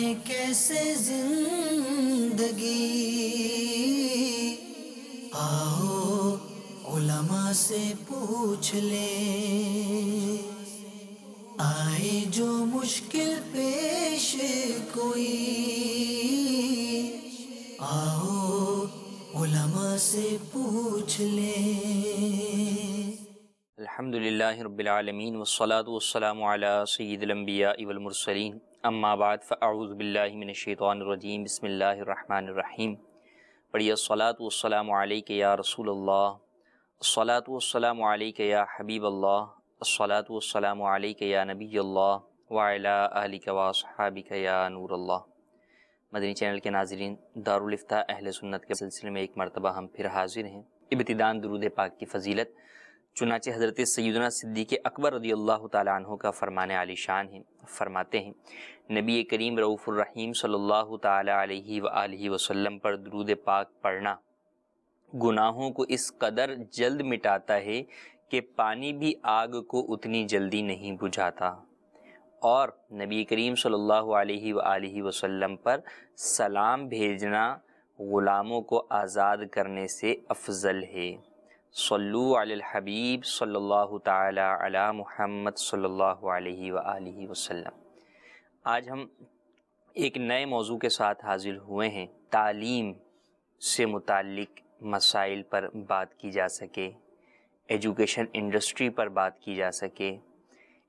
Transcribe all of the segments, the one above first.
رہیں کیسے زندگی، آؤ علماء سے پوچھ لیں، آئے جو مشکل پیش کوئی، آؤ علماء سے پوچھ لیں۔ الحمدللہ رب العالمین والصلاة والسلام علی سید الانبیاء والمرسلین، اما بعد فاعوذ باللہ من الشیطان الرجیم، بسم اللہ الرحمن الرحیم۔ پڑھیے الصلاة والسلام علیک یا رسول اللہ، الصلاة والسلام علیک یا حبیب اللہ، الصلاة والسلام علیک یا نبی اللہ وعلی آلک واصحابک یا نور اللہ۔ مدنی چینل کے ناظرین، دارالفتاح اہل سنت کے سلسلے میں ایک مرتبہ ہم پھر حاضر ہیں۔ ابتداءً درود پاک کی فضیلت چنانچہ حضرت سیدنا صدیق اکبر رضی اللہ تعالیٰ عنہ کا فرمان عالی شان ہے، فرماتے ہیں نبی کریم رؤوف الرحیم صلی اللہ تعالیٰ علیہ وآلہ وسلم پر درود پاک پڑھنا گناہوں کو اس قدر جلد مٹاتا ہے کہ پانی بھی آگ کو اتنی جلدی نہیں بجھاتا، اور نبی کریم صلی اللہ علیہ وآلہ وسلم پر سلام بھیجنا غلاموں کو آزاد کرنے سے افضل ہے۔ صلو علی الحبیب صلی اللہ تعالی علی محمد صلی اللہ علیہ وآلہ وسلم۔ آج ہم ایک نئے موضوع کے ساتھ حاضر ہوئے ہیں، تعلیم سے متعلق مسائل پر بات کی جا سکے، ایجوکیشن انڈسٹری پر بات کی جا سکے،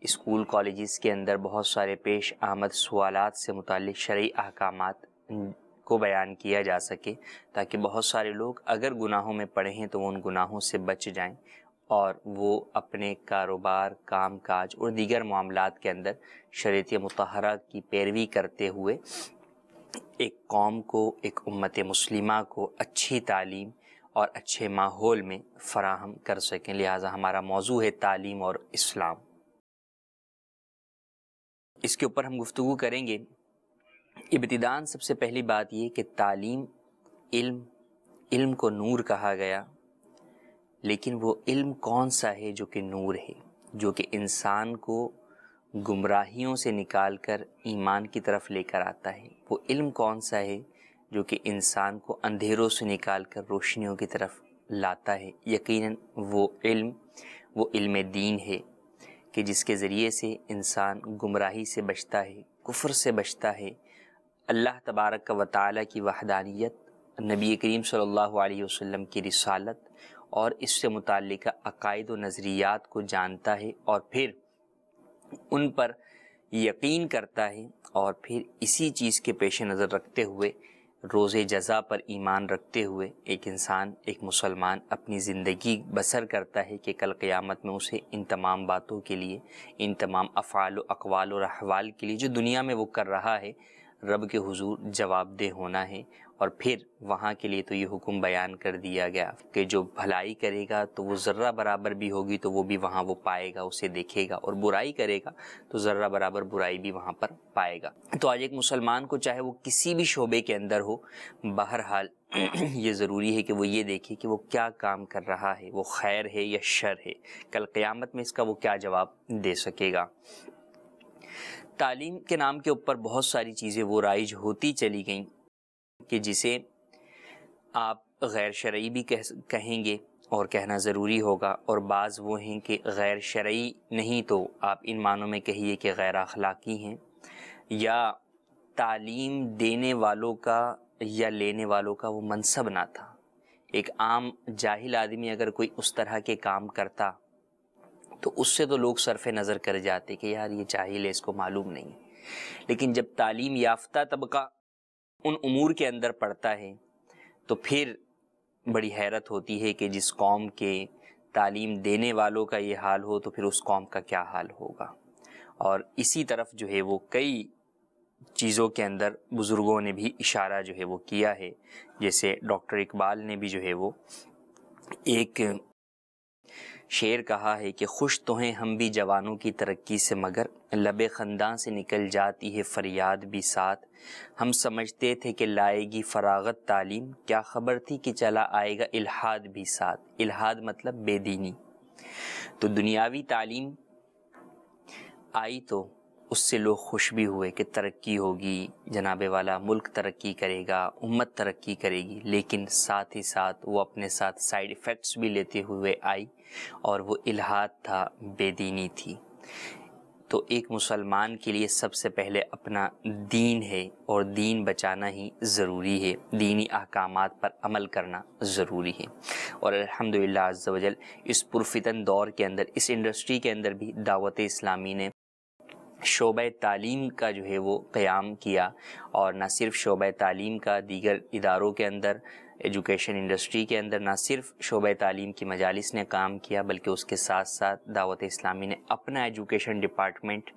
اسکول کالجز کے اندر بہت سارے پیش آمد سوالات سے متعلق شرعی احکامات کو بیان کیا جا سکے، تاکہ بہت سارے لوگ اگر گناہوں میں پڑے ہیں تو وہ ان گناہوں سے بچ جائیں اور وہ اپنے کاروبار، کام کاج اور دیگر معاملات کے اندر شریعت مطہرہ کی پیروی کرتے ہوئے ایک قوم کو، ایک امت مسلمہ کو اچھی تعلیم اور اچھے ماحول میں فراہم کر سکیں۔ لہٰذا ہمارا موضوع ہے تعلیم اور اسلام۔ اس کے اوپر ہم گفتگو کریں گے۔ ابتداءً سب سے پہلی بات یہ کہ تعلیم، علم کو نور کہا گیا، لیکن وہ علم کون سا ہے جو کہ نور ہے، جو کہ انسان کو گمراہیوں سے نکال کر ایمان کی طرف لے کر آتا ہے؟ وہ علم کون سا ہے جو کہ انسان کو اندھیروں سے نکال کر روشنیوں کی طرف لاتا ہے؟ یقیناً وہ علم دین ہے کہ جس کے ذریعے سے انسان گمراہی سے بچتا ہے، کفر سے بچتا ہے، اللہ تبارک و تعالیٰ کی وحدانیت، نبی کریم صلی اللہ علیہ وسلم کی رسالت اور اس سے متعلقہ عقائد و نظریات کو جانتا ہے اور پھر ان پر یقین کرتا ہے، اور پھر اسی چیز کے پیش نظر رکھتے ہوئے روز جزا پر ایمان رکھتے ہوئے ایک انسان، ایک مسلمان اپنی زندگی بسر کرتا ہے کہ کل قیامت میں اسے ان تمام باتوں کے لیے، ان تمام افعال و اقوال اور احوال کے لیے جو دنیا میں وہ کر رہا ہے، رب کے حضور جواب دہ ہونا ہے۔ اور پھر وہاں کے لیے تو یہ حکم بیان کر دیا گیا کہ جو بھلائی کرے گا تو وہ ذرہ برابر بھی ہوگی تو وہ بھی وہاں وہ پائے گا، اسے دیکھے گا، اور برائی کرے گا تو ذرہ برابر برائی بھی وہاں پر پائے گا۔ تو آج ایک مسلمان کو چاہے وہ کسی بھی شعبے کے اندر ہو، بہرحال یہ ضروری ہے کہ وہ یہ دیکھے کہ وہ کیا کام کر رہا ہے، وہ خیر ہے یا شر ہے، کل قیامت میں اس کا وہ کیا جواب دے سکے گا۔ تعلیم کے نام کے اوپر بہت ساری چیزیں وہ رائج ہوتی چلی گئیں کہ جسے آپ غیر شرعی بھی کہیں گے، اور کہنا ضروری ہوگا، اور بعض وہ ہیں کہ غیر شرعی نہیں تو آپ ان معنوں میں کہیے کہ غیر اخلاقی ہیں، یا تعلیم دینے والوں کا یا لینے والوں کا وہ منصب نہ تھا۔ ایک عام جاہل آدمی اگر کوئی اس طرح کے کام کرتا تو اس سے تو لوگ صرف نظر کر جاتے کہ یار یہ جاہل ہے، اس کو معلوم نہیں۔ لیکن جب تعلیم یافتہ طبقہ ان امور کے اندر پڑتا ہے تو پھر بڑی حیرت ہوتی ہے کہ جس قوم کے تعلیم دینے والوں کا یہ حال ہو تو پھر اس قوم کا کیا حال ہوگا۔ اور اسی طرف جو ہے وہ کئی چیزوں کے اندر بزرگوں نے بھی اشارہ جو ہے وہ کیا ہے، جیسے ڈاکٹر اقبال نے بھی جو ہے وہ ایک شعر کہا ہے کہ خوش تو ہیں ہم بھی جوانوں کی ترقی سے، مگر لب خنداں سے نکل جاتی ہے فریاد بھی ساتھ۔ ہم سمجھتے تھے کہ لائے گی فراغت تعلیم، کیا خبر تھی کہ چلا آئے گا الحاد بھی ساتھ۔ الحاد مطلب بے دینی۔ تو دنیاوی تعلیم آئی تو اس سے لوگ خوش بھی ہوئے کہ ترقی ہوگی، جناب والا ملک ترقی کرے گا، امت ترقی کرے گی، لیکن ساتھ ہی ساتھ وہ اپنے ساتھ سائیڈ ایفیکٹس بھی لیتے ہوئے آئی، اور وہ الحاد تھا، بے دینی تھی۔ تو ایک مسلمان کے لیے سب سے پہلے اپنا دین ہے، اور دین بچانا ہی ضروری ہے، دینی احکامات پر عمل کرنا ضروری ہے۔ اور الحمدللہ عز و جل اس پرفتن دور کے اندر، اس انڈسٹری کے اندر بھی دعوت اسلامی نے شعبہ تعلیم کا جو ہے وہ قیام کیا، اور نہ صرف شعبہ تعلیم کا، دیگر اداروں کے اندر، ایجوکیشن انڈسٹری کے اندر نہ صرف شعبہ تعلیم کی مجالس نے کام کیا، بلکہ اس کے ساتھ ساتھ دعوت اسلامی نے اپنا ایجوکیشن ڈپارٹمنٹ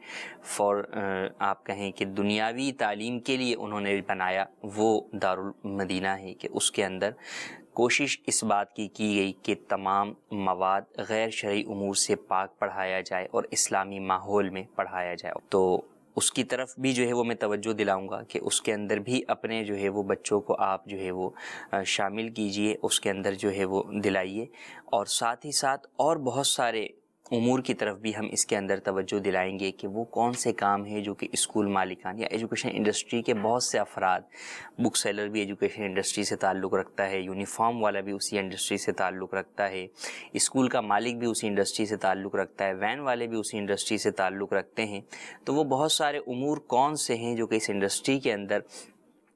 آپ کہیں کہ دنیاوی تعلیم کے لیے انہوں نے بنایا، وہ دارالمدینہ ہے کہ اس کے اندر کوشش اس بات کی گئی کہ تمام مواد غیر شرعی امور سے پاک پڑھایا جائے اور اسلامی ماحول میں پڑھایا جائے۔ تو اس کی طرف بھی جو ہے وہ میں توجہ دلاؤں گا کہ اس کے اندر بھی اپنے جو ہے وہ بچوں کو آپ جو ہے وہ شامل کیجئے، اس کے اندر جو ہے وہ دلائیے، اور ساتھ ہی ساتھ اور بہت سارے امور کی طرف بھی ہم اس کے اندر توجہ دلائیں گے کہ وہ کون سے کام ہیں جو کہ اسکول مالکان یا ایجوکیشن انڈسٹری کے بہت سے افراد، بک سیلر بھی ایجوکیشن انڈسٹری سے تعلق رکھتا ہے، یونیفارم والا بھی اسی انڈسٹری سے تعلق رکھتا ہے، اسکول کا مالک بھی اسی انڈسٹری سے تعلق رکھتا ہے، وین والے بھی اسی انڈسٹری سے تعلق رکھتے ہیں۔ تو وہ بہت سارے امور کون سے ہیں جو کہ اس انڈسٹری کے اندر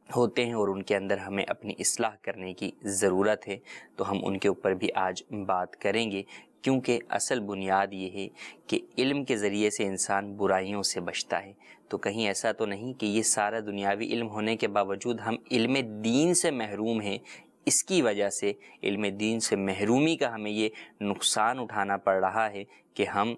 ہوتے ہیں اور ان کے اندر ہمیں اپنی اصلاح کرنے کی ضرورت ہے، تو ہم ان کے اوپر بھی آج بات کریں گے، کیونکہ اصل بنیاد یہ ہے کہ علم کے ذریعے سے انسان برائیوں سے بچتا ہے۔ تو کہیں ایسا تو نہیں کہ یہ سارا دنیاوی علم ہونے کے باوجود ہم علم دین سے محروم ہیں، اس کی وجہ سے علم دین سے محرومی کا ہمیں یہ نقصان اٹھانا پڑ رہا ہے کہ ہم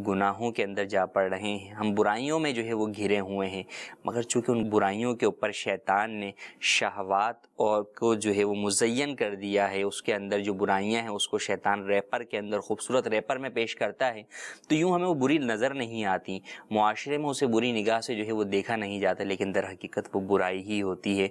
گناہوں کے اندر جا پڑ رہے ہیں، ہم برائیوں میں جو ہے وہ گھرے ہوئے ہیں، مگر چونکہ ان برائیوں کے اوپر شیطان نے شہوات اور کو جو ہے وہ مزین کر دیا ہے، اس کے اندر جو برائیاں ہیں اس کو شیطان ریپر کے اندر، خوبصورت ریپر میں پیش کرتا ہے، تو یوں ہمیں وہ بری نظر نہیں آتی، معاشرے میں اسے بری نگاہ سے جو ہے وہ دیکھا نہیں جاتا، لیکن در حقیقت وہ برائی ہی ہوتی ہے۔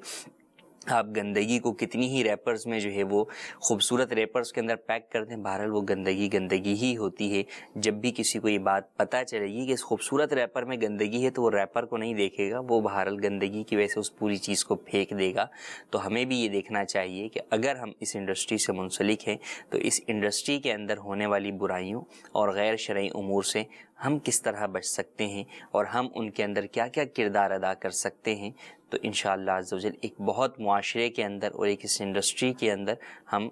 آپ گندگی کو کتنی ہی ریپرز میں جو ہے وہ خوبصورت ریپرز کے اندر پیک کر دیں، بہرحال وہ گندگی ہی ہوتی ہے۔ جب بھی کسی کو یہ بات پتہ چلے گی کہ اس خوبصورت ریپر میں گندگی ہے تو وہ ریپر کو نہیں دیکھے گا، وہ بہرحال گندگی کی وجہ سے اس پوری چیز کو پھینک دے گا۔ تو ہمیں بھی یہ دیکھنا چاہیے کہ اگر ہم اس انڈسٹری سے منسلک ہیں تو اس انڈسٹری کے اندر ہونے والی برائیوں اور غیر شرعی امور سے ہم کس طرح بچ سکتے ہیں، اور ہم ان کے اندر کیا کیا کردار ادا کر سکتے ہیں۔ تو انشاءاللہ عز و جل ایک بہت معاشرے کے اندر اور ایک اس انڈسٹری کے اندر ہم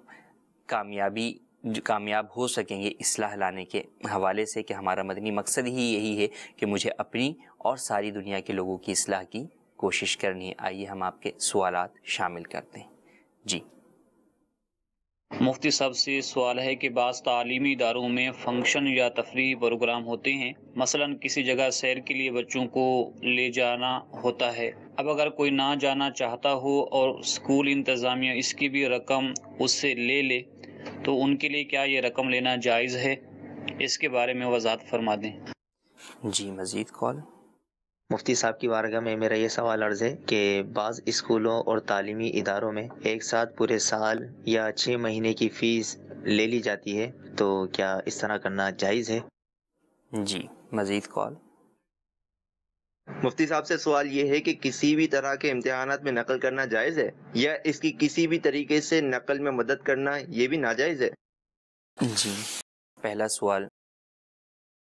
کامیاب ہو سکیں گے اصلاح لانے کے حوالے سے، کہ ہمارا مدنی مقصد ہی یہی ہے کہ مجھے اپنی اور ساری دنیا کے لوگوں کی اصلاح کی کوشش کرنی ہے۔ آئیے ہم آپ کے سوالات شامل کرتے ہیں۔ جی مفتی صاحب سے سوال ہے کہ بعض تعلیمی اداروں میں فنکشن یا تفریحی پروگرام ہوتے ہیں، مثلا کسی جگہ سیر کے لیے بچوں کو لے جانا ہوتا ہے، اب اگر کوئی نہ جانا چاہتا ہو اور اسکول انتظامیہ اس کی بھی رقم اس سے لے لے تو ان کے لیے کیا یہ رقم لینا جائز ہے؟ اس کے بارے میں وضاحت فرما دیں۔ جی مزید کال۔ مفتی صاحب کی بارگاہ میں میرا یہ سوال عرض ہے کہ بعض اسکولوں اور تعلیمی اداروں میں ایک ساتھ پورے سال یا 6 مہینے کی فیس لے لی جاتی ہے، تو کیا اس طرح کرنا جائز ہے؟ جی مزید کال۔ مفتی صاحب سے سوال یہ ہے کہ کسی بھی طرح کے امتحانات میں نقل کرنا جائز ہے، یا اس کی کسی بھی طریقے سے نقل میں مدد کرنا یہ بھی ناجائز ہے؟ جی پہلا سوال،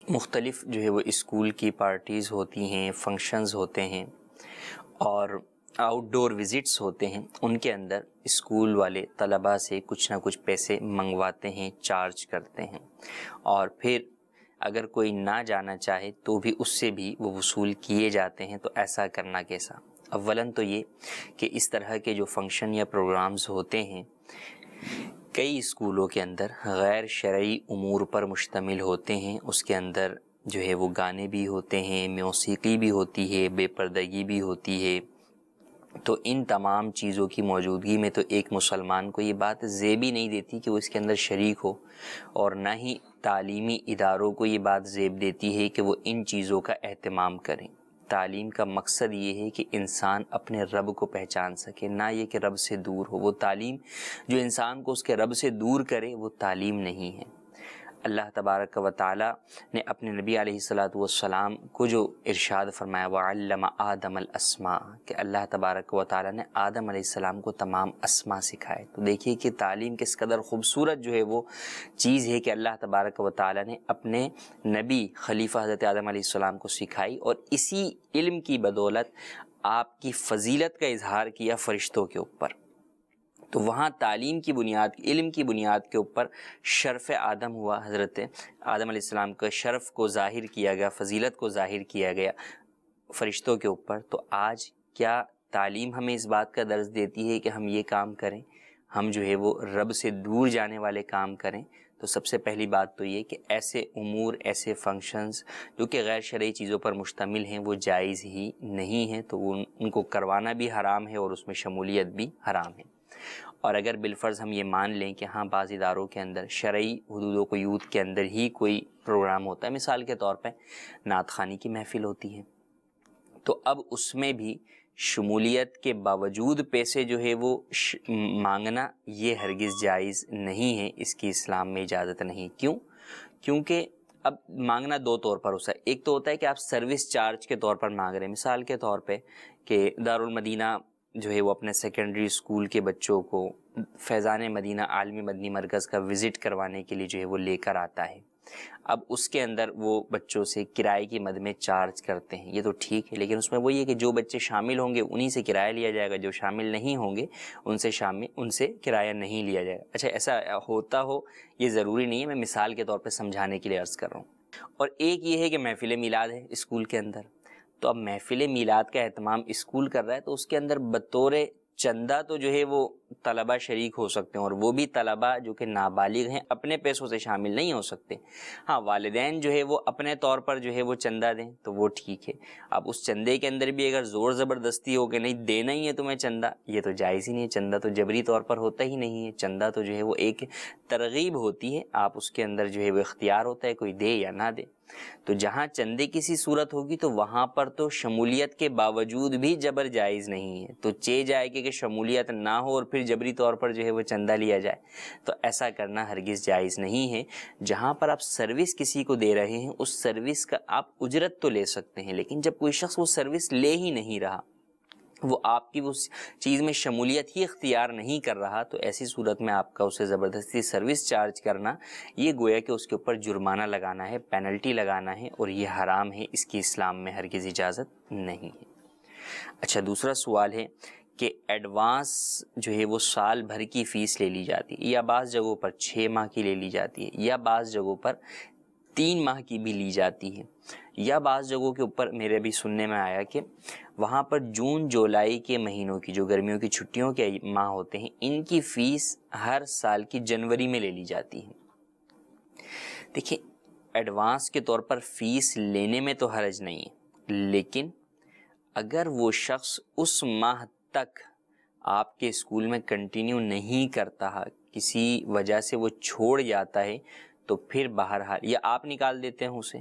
مختلف جو ہے وہ اسکول کی پارٹیز ہوتی ہیں، فنکشنز ہوتے ہیں اور آؤٹ ڈور وزٹس ہوتے ہیں، ان کے اندر اسکول والے طلباء سے کچھ نہ کچھ پیسے منگواتے ہیں، چارج کرتے ہیں، اور پھر اگر کوئی نہ جانا چاہے تو بھی اس سے بھی وہ وصول کیے جاتے ہیں۔ تو ایسا کرنا کیسا؟ اولاً تو یہ کہ اس طرح کے جو فنکشن یا پروگرامز ہوتے ہیں کئی اسکولوں کے اندر غیر شرعی امور پر مشتمل ہوتے ہیں، اس کے اندر جو ہے وہ گانے بھی ہوتے ہیں، موسیقی بھی ہوتی ہے، بے پردگی بھی ہوتی ہے۔ تو ان تمام چیزوں کی موجودگی میں تو ایک مسلمان کو یہ بات زیب ہی نہیں دیتی کہ وہ اس کے اندر شریک ہو، اور نہ ہی تعلیمی اداروں کو یہ بات زیب دیتی ہے کہ وہ ان چیزوں کا اہتمام کریں۔ تعلیم کا مقصد یہ ہے کہ انسان اپنے رب کو پہچان سکے، نہ یہ کہ رب سے دور ہو۔ وہ تعلیم جو انسان کو اس کے رب سے دور کرے وہ تعلیم نہیں ہے۔ اللہ تبارک و تعالی نے اپنے نبی علیہ الصلوۃ والسلام کو جو ارشاد فرمایا وعلم آدم الاسماء، کہ اللہ تبارک و تعالی نے آدم علیہ السلام کو تمام اسماء سکھائے. تو دیکھیے کہ تعلیم کس قدر خوبصورت جو ہے وہ چیز ہے کہ اللہ تبارک و تعالی نے اپنے نبی خلیفہ حضرت آدم علیہ السلام کو سکھائی، اور اسی علم کی بدولت آپ کی فضیلت کا اظہار کیا فرشتوں کے اوپر. تو وہاں تعلیم کی بنیاد، علم کی بنیاد کے اوپر شرف آدم ہوا، حضرت آدم علیہ السلام کے شرف کو ظاہر کیا گیا، فضیلت کو ظاہر کیا گیا فرشتوں کے اوپر. تو آج کیا تعلیم ہمیں اس بات کا درس دیتی ہے کہ ہم یہ کام کریں، ہم جو ہے وہ رب سے دور جانے والے کام کریں؟ تو سب سے پہلی بات تو یہ کہ ایسے امور، ایسے فنکشنز جو کہ غیر شرعی چیزوں پر مشتمل ہیں وہ جائز ہی نہیں ہیں، تو ان کو کروانا بھی حرام ہے اور اس میں شمولیت بھی حرام ہے. اور اگر بالفرض ہم یہ مان لیں کہ ہاں بعض اداروں کے اندر شرعی حدود و قیود کے اندر ہی کوئی پروگرام ہوتا ہے، مثال کے طور پہ نعت خوانی کی محفل ہوتی ہے، تو اب اس میں بھی شمولیت کے باوجود پیسے جو ہے وہ مانگنا یہ ہرگز جائز نہیں ہے، اس کی اسلام میں اجازت نہیں. کیوں؟ کیونکہ اب مانگنا دو طور پر ہوتا ہے. ایک تو ہوتا ہے کہ آپ سروس چارج کے طور پر مانگ رہے ہیں، مثال کے طور پہ کہ دارالمدینہ جو ہے وہ اپنے سیکنڈری اسکول کے بچوں کو فیضان مدینہ عالمی مدنی مرکز کا وزٹ کروانے کے لیے جو ہے وہ لے کر آتا ہے. اب اس کے اندر وہ بچوں سے کرائے کی مد میں چارج کرتے ہیں، یہ تو ٹھیک ہے، لیکن اس میں وہی ہے کہ جو بچے شامل ہوں گے انہی سے کرایہ لیا جائے گا، جو شامل نہیں ہوں گے ان سے کرایہ نہیں لیا جائے گا. اچھا، ایسا ہوتا ہو یہ ضروری نہیں ہے، میں مثال کے طور پہ سمجھانے کے لیے عرض کر رہا ہوں. اور ایک یہ ہے کہ محفل میلاد ہے اسکول کے اندر، تو اب محفل میلاد کا اہتمام اسکول کر رہا ہے، تو اس کے اندر بطور چندہ تو جو ہے وہ طلبہ شریک ہو سکتے ہیں، اور وہ بھی طلبہ جو کہ نابالغ ہیں، اپنے پیسوں سے شامل نہیں ہو سکتے. ہاں، والدین جو ہے وہ اپنے طور پر جو ہے وہ چندہ دیں تو وہ ٹھیک ہے. اب اس چندے کے اندر بھی اگر زور زبردستی ہو کہ نہیں دینا ہی ہے تمہیں چندہ، یہ تو جائز ہی نہیں ہے. چندہ تو جبری طور پر ہوتا ہی نہیں ہے. چندہ تو جو ہے وہ ایک ترغیب ہوتی ہے، آپ اس کے اندر جو ہے وہ اختیار ہوتا ہے کوئی دے یا نہ دے. تو جہاں چندے کی سی صورت ہوگی تو وہاں پر تو شمولیت کے باوجود بھی جبر جائز نہیں ہے. تو جائے کہ شمولیت نہ ہو اور پھر جبری طور پر جو ہے وہ چندہ لیا جائے، تو ایسا کرنا ہرگز جائز نہیں ہے. جہاں پر آپ سروس کسی کو دے رہے ہیں اس سروس کا آپ اجرت تو لے سکتے ہیں، لیکن جب کوئی شخص وہ سروس لے ہی نہیں رہا، وہ آپ کی اس چیز میں شمولیت ہی اختیار نہیں کر رہا، تو ایسی صورت میں آپ کا اسے زبردستی سروس چارج کرنا یہ گویا کہ اس کے اوپر جرمانہ لگانا ہے، پینلٹی لگانا ہے، اور یہ حرام ہے، اس کی اسلام میں ہرگز اجازت نہیں ہے. اچھا، دوسرا سوال ہے کہ ایڈوانس جو ہے وہ سال بھر کی فیس لے لی جاتی ہے، یا بعض جگہوں پر 6 ماہ کی لے لی جاتی ہے، یا بعض جگہوں پر 3 ماہ کی بھی لی جاتی ہے، یا بعض جگہوں کے اوپر میرے بھی سننے میں آیا کہ وہاں پر جون جولائی کے مہینوں کی جو گرمیوں کی چھٹیوں کے ماہ ہوتے ہیں ان کی فیس ہر سال کی جنوری میں لے لی جاتی ہے. دیکھیں، ایڈوانس کے طور پر فیس لینے میں تو حرج نہیں ہے، لیکن اگر وہ شخص اس ماہ تک آپ کے اسکول میں کنٹینیو نہیں کرتا ہے، کسی وجہ سے وہ چھوڑ جاتا ہے، تو پھر بہرحال یا آپ نکال دیتے ہیں اسے،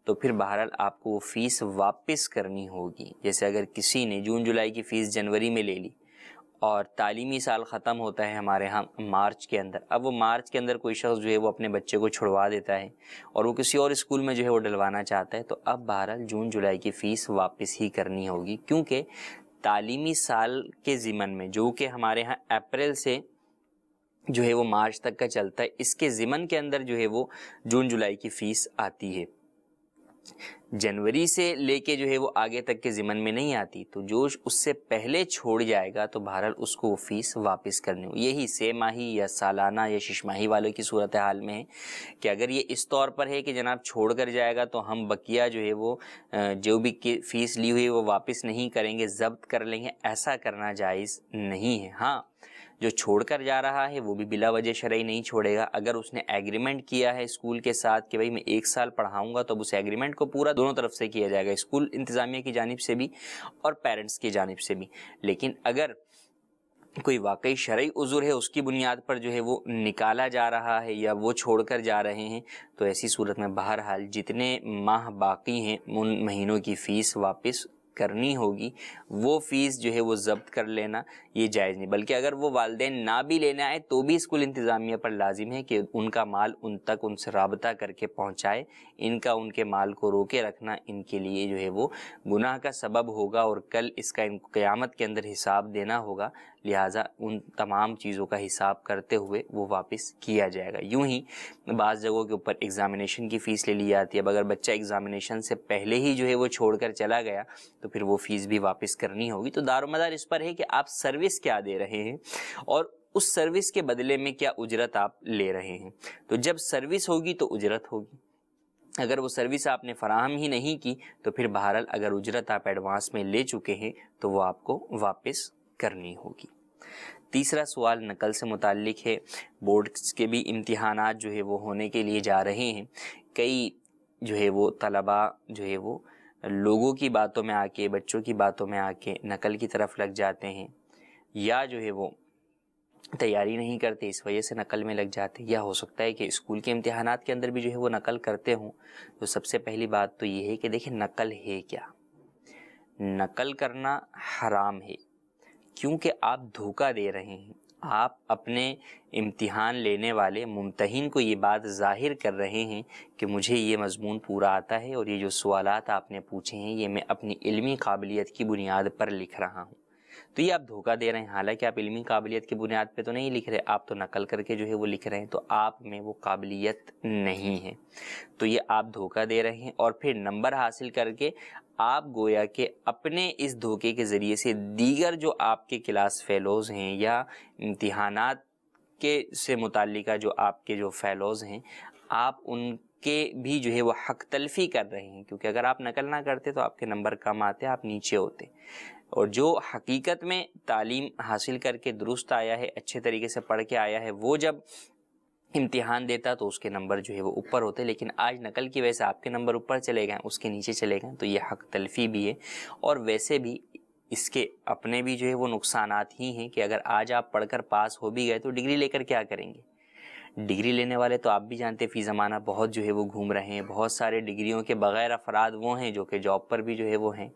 تو پھر بہرحال آپ کو وہ فیس واپس کرنی ہوگی. جیسے اگر کسی نے جون جولائی کی فیس جنوری میں لے لی اور تعلیمی سال ختم ہوتا ہے ہمارے ہاں مارچ کے اندر، اب وہ مارچ کے اندر کوئی شخص جو ہے وہ اپنے بچے کو چھڑوا دیتا ہے اور وہ کسی اور اسکول میں جو ہے وہ ڈلوانا چاہتا ہے، تو اب بہرحال جون جولائی کی فیس واپس ہی کرنی ہوگی. کیونکہ تعلیمی سال کے ضمن میں جو کہ ہمارے ہاں اپریل سے جو ہے وہ مارچ تک کا چلتا ہے، اس کے ضمن کے اندر جو ہے وہ جون جولائی کی فیس آتی ہے. جنوری سے لے کے جو ہے وہ آگے تک کے ضمن میں نہیں آتی. تو جو اس سے پہلے چھوڑ جائے گا تو بہرحال اس کو وہ فیس واپس کرنی ہو. یہی 6 ماہی یا سالانہ یا 6 ماہی والوں کی صورتحال میں ہے کہ اگر یہ اس طور پر ہے کہ جناب چھوڑ کر جائے گا تو ہم بقیہ جو ہے وہ جو بھی فیس لی ہوئی وہ واپس نہیں کریں گے، ضبط کر لیں گے، ایسا کرنا جائز نہیں ہے. ہاں، جو چھوڑ کر جا رہا ہے وہ بھی بلا وجہ شرعی نہیں چھوڑے گا. اگر اس نے ایگریمنٹ کیا ہے اسکول کے ساتھ کہ بھائی میں 1 سال پڑھاؤں گا، تو اب اس ایگریمنٹ کو پورا دونوں طرف سے کیا جائے گا، اسکول انتظامیہ کی جانب سے بھی اور پیرنٹس کی جانب سے بھی. لیکن اگر کوئی واقعی شرعی عذر ہے اس کی بنیاد پر جو ہے وہ نکالا جا رہا ہے یا وہ چھوڑ کر جا رہے ہیں، تو ایسی صورت میں بہرحال جتنے ماہ باقی ہیں ان مہینوں کی فیس واپس کرنی ہوگی وہ فیس جو ہے وہ ضبط کر لینا یہ جائز نہیں، بلکہ اگر وہ والدین نہ بھی لینے آئے تو بھی اسکول انتظامیہ پر لازم ہے کہ ان کا مال ان تک ان سے رابطہ کر کے پہنچائے۔ ان کے مال کو روکے رکھنا ان کے لیے جو ہے وہ گناہ کا سبب ہوگا اور کل اس کا قیامت کے اندر حساب دینا ہوگا، لہٰذا ان تمام چیزوں کا حساب کرتے ہوئے وہ واپس کیا جائے گا۔ یوں ہی بعض جگہوں کے اوپر ایگزامینیشن کی فیس لے لی جاتی ہے، اب اگر بچہ ایگزامینیشن سے پہلے ہی جو ہے وہ چھوڑ کر چلا گیا تو پھر وہ فیس بھی واپس کرنی ہوگی۔ تو دار و مدار اس پر ہے کہ آپ سروس کیا دے رہے ہیں اور اس سروس کے بدلے میں کیا اجرت آپ لے رہے ہیں۔ تو جب سروس ہوگی تو اجرت ہوگی، اگر وہ سروس آپ نے فراہم ہی نہیں کی تو پھر بہرحال اگر اجرت آپ ایڈوانس میں لے چکے ہیں تو وہ آپ کو واپس کرنی ہوگی۔ تیسرا سوال نقل سے متعلق ہے۔ بورڈز کے بھی امتحانات جو ہے وہ ہونے کے لیے جا رہے ہیں، کئی جو ہے وہ طلباء جو ہے وہ لوگوں کی باتوں میں آ کے، بچوں کی باتوں میں آ کے نقل کی طرف لگ جاتے ہیں، یا جو ہے وہ تیاری نہیں کرتے اس وجہ سے نقل میں لگ جاتے ہیں، یا ہو سکتا ہے کہ اسکول کے امتحانات کے اندر بھی جو ہے وہ نقل کرتے ہوں۔ تو سب سے پہلی بات تو یہ ہے کہ دیکھیں نقل ہے کیا؟ نقل کرنا حرام ہے، کیونکہ آپ دھوکہ دے رہے ہیں۔ آپ اپنے امتحان لینے والے ممتحن کو یہ بات ظاہر کر رہے ہیں کہ مجھے یہ مضمون پورا آتا ہے اور یہ جو سوالات آپ نے پوچھے ہیں یہ میں اپنی علمی قابلیت کی بنیاد پر لکھ رہا ہوں۔ تو یہ آپ دھوکہ دے رہے ہیں، حالانکہ آپ علمی قابلیت کی بنیاد پہ تو نہیں لکھ رہے، آپ تو نقل کر کے جو ہے وہ لکھ رہے ہیں، تو آپ میں وہ قابلیت نہیں ہے، تو یہ آپ دھوکہ دے رہے ہیں۔ اور پھر نمبر حاصل کر کے آپ گویا کہ اپنے اس دھوکے کے ذریعے سے دیگر جو آپ کے کلاس فیلوز ہیں یا امتحانات کے سے متعلقہ جو آپ کے جو فیلوز ہیں، آپ ان کے بھی جو ہے وہ حق تلفی کر رہے ہیں، کیونکہ اگر آپ نقل نہ کرتے تو آپ کے نمبر کم آتے، آپ نیچے ہوتے۔ اور جو حقیقت میں تعلیم حاصل کر کے درست آیا ہے، اچھے طریقے سے پڑھ کے آیا ہے، وہ جب امتحان دیتا تو اس کے نمبر جو ہے وہ اوپر ہوتے، لیکن آج نقل کی وجہ سے آپ کے نمبر اوپر چلے گئے، اس کے نیچے چلے گئے، تو یہ حق تلفی بھی ہے۔ اور ویسے بھی اس کے اپنے بھی جو ہے وہ نقصانات ہی ہیں کہ اگر آج آپ پڑھ کر پاس ہو بھی گئے تو ڈگری لے کر کیا کریں گے؟ ڈگری لینے والے تو آپ بھی جانتے فی زمانہ بہت جو ہے وہ گھوم رہے ہیں، بہت سارے ڈگریوں کے بغیر افراد وہ ہیں جو کہ جاب پر بھی جو ہے وہ ہیں۔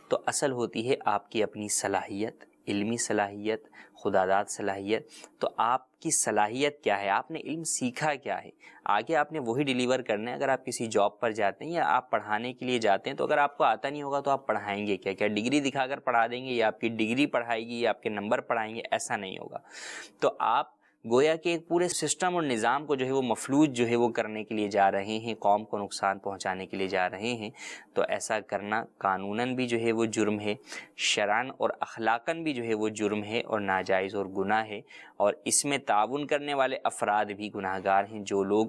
تو اصل ہوتی ہے آپ کی اپنی صلاحیت، علمی صلاحیت، خداداد صلاحیت۔ تو آپ کی صلاحیت کیا ہے، آپ نے علم سیکھا کیا ہے، آگے آپ نے وہی ڈیلیور کرنا ہے۔ اگر آپ کسی جاب پر جاتے ہیں یا آپ پڑھانے کے لیے جاتے ہیں تو اگر آپ کو آتا نہیں ہوگا تو آپ پڑھائیں گے کیا؟ کیا ڈگری دکھا کر پڑھا دیں گے یا آپ کی ڈگری پڑھائے گی یا آپ کے نمبر پڑھائیں گے؟ ایسا نہیں ہوگا۔ تو آپ گویا کہ ایک پورے سسٹم اور نظام کو جو ہے وہ مفلوج جو ہے وہ کرنے کے لیے جا رہے ہیں، قوم کو نقصان پہنچانے کے لیے جا رہے ہیں۔ تو ایسا کرنا قانوناً بھی جو ہے وہ جرم ہے، شرعاً اور اخلاقاً بھی جو ہے وہ جرم ہے اور ناجائز اور گناہ ہے۔ اور اس میں تعاون کرنے والے افراد بھی گناہ گار ہیں۔ جو لوگ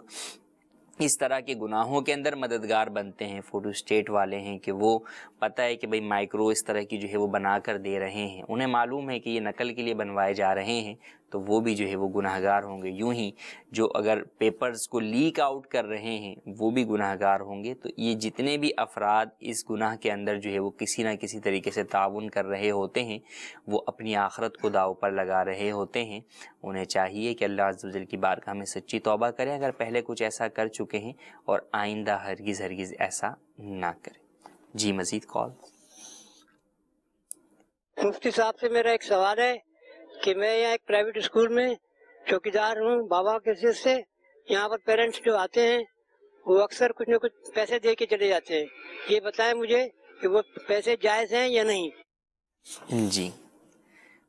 اس طرح کے گناہوں کے اندر مددگار بنتے ہیں، فوٹو اسٹیٹ والے ہیں کہ وہ پتہ ہے کہ بھئی مائکرو اس طرح کی جو ہے وہ بنا کر دے رہے ہیں، انہیں معلوم ہے کہ یہ نقل کے لیے بنوائے جا رہے ہیں، تو وہ بھی جو ہے وہ گناہ گار ہوں گے۔ یوں ہی جو اگر پیپرز کو لیک آؤٹ کر رہے ہیں وہ بھی گناہ گار ہوں گے۔ تو یہ جتنے بھی افراد اس گناہ کے اندر جو ہے وہ کسی نہ کسی طریقے سے تعاون کر رہے ہوتے ہیں، وہ اپنی آخرت کو داؤ پر لگا رہے ہوتے ہیں۔ انہیں چاہیے کہ اللہ عز و جل کی بارگاہ میں سچی توبہ کریں اگر پہلے کچھ ایسا کر چکے ہیں، اور آئندہ ہرگز ایسا نہ کریں۔ جی مزید کال۔ مفتی صاحب سے میرا ایک سوال ہے کہ میں یہاں ایک پرائیویٹ اسکول میں چوکیدار ہوں بابا کے حیثیت سے۔ یہاں پر پیرنٹس جو آتے ہیں وہ اکثر کچھ نہ کچھ پیسے دے کے چلے جاتے ہیں، یہ بتائیں مجھے کہ وہ پیسے جائز ہیں یا نہیں؟ جی،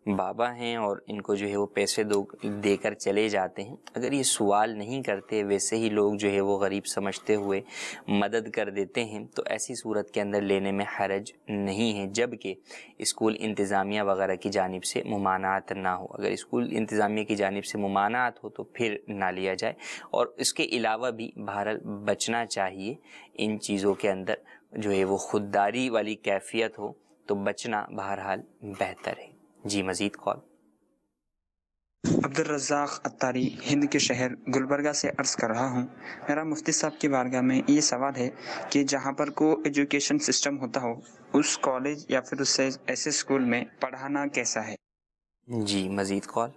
بابا ہیں اور ان کو جو ہے وہ پیسے دے کر چلے جاتے ہیں، اگر یہ سوال نہیں کرتے ویسے ہی لوگ جو ہے وہ غریب سمجھتے ہوئے مدد کر دیتے ہیں تو ایسی صورت کے اندر لینے میں حرج نہیں ہے، جبکہ اسکول انتظامیہ وغیرہ کی جانب سے ممانعت نہ ہو۔ اگر اسکول انتظامیہ کی جانب سے ممانعت ہو تو پھر نہ لیا جائے، اور اس کے علاوہ بھی بہرحال بچنا چاہیے ان چیزوں کے اندر جو ہے وہ خودداری والی کیفیت ہو تو بچنا بہرحال بہتر ہے۔ جی مزید کال۔ عبد الرزاق اتاری ہند کے شہر گلبرگہ سے عرض کر رہا ہوں، میرا مفتی صاحب کی بارگاہ میں یہ سوال ہے کہ جہاں پر کو ایجوکیشن سسٹم ہوتا ہو اس کالج یا پھر اس سے ایسے اسکول میں پڑھانا کیسا ہے؟ جی مزید کال۔